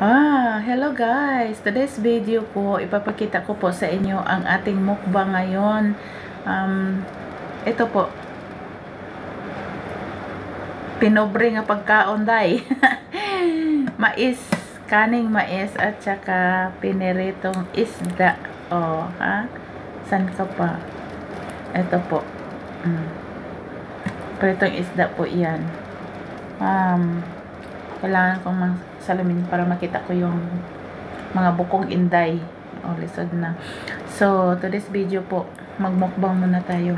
Hello guys! Today's video po, ipapakita ko po sa inyo ang ating mukbang ngayon. Ito po, pinobre nga pagkaon day. Mais, kaning mais at saka piniritong isda. San ka pa? Ito po. Pritong isda po yan. Kailangan kong salamin para makita ko yung mga bukong inday. Lisod na. So, today's video po, magmukbang muna tayo.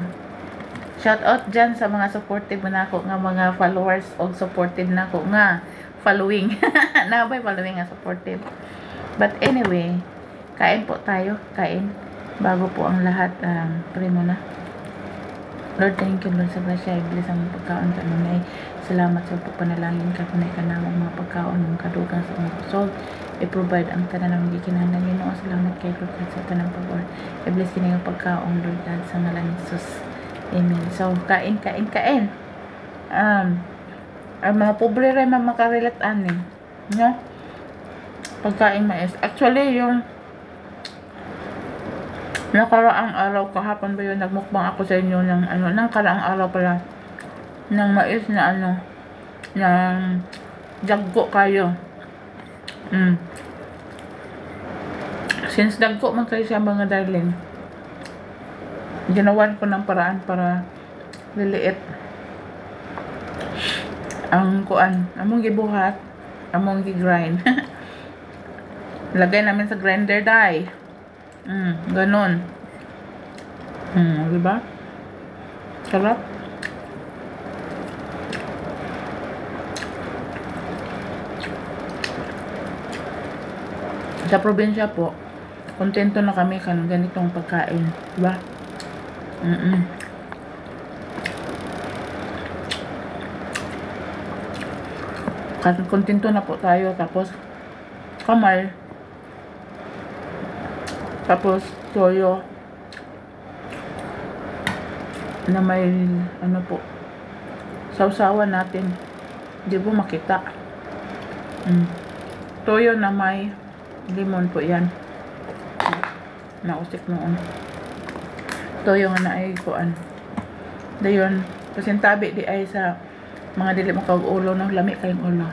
Shout out dyan sa mga supportive na ako nga mga followers o supportive na ako nga following. Nabay following nga supportive. But anyway, kain po tayo. Kain. Bago po ang lahat, pray muna. Lord, thank you Lord sa grasya. Iblis ang pagkaon sa nanay. Salamat sa pagpanalangin ka kunay ka na mga pagkaon ng kadugang sa mga kusog. I-provide ang tanan ng gikinahanglan Ginoo. Salamat kay Lord sa tanang pag-or. Iblis kini ang pagkaon Lord God sa ngalan ni Jesus. Amen. So, kain. Ang mga pobre rin makarelate ani. No? Pagkain mais. Actually, yung nakaraang araw, kahapon ba yun, nagmukbang ako sa inyo ng nang karaang araw pala, ng mais na ng dagko kayo. Since dagko man kayo siya mga darling, ginawan ko ng paraan para liliit ang kuan, among gibuhat, among gigrind. Lagay namin sa grinder dai. Ganon. Diba? Sarap. Sa probinsya po, kontento na kami kan ganitong pagkain. Diba? Kontento na po tayo. Tapos, kamay. Tapos, toyo na may po, sausawan natin. Hindi po makita. Toyo na may limon po yan. Nausik noon. Toyo nga na ay kuan. Dayon, pasintabi di ay sa mga dili makag ulo ng lami kayong ulo.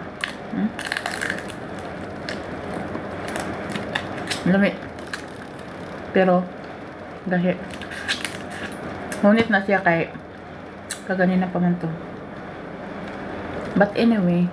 Lami. Pero dahil ngunit na siya kay kaganina pa man to. But anyway,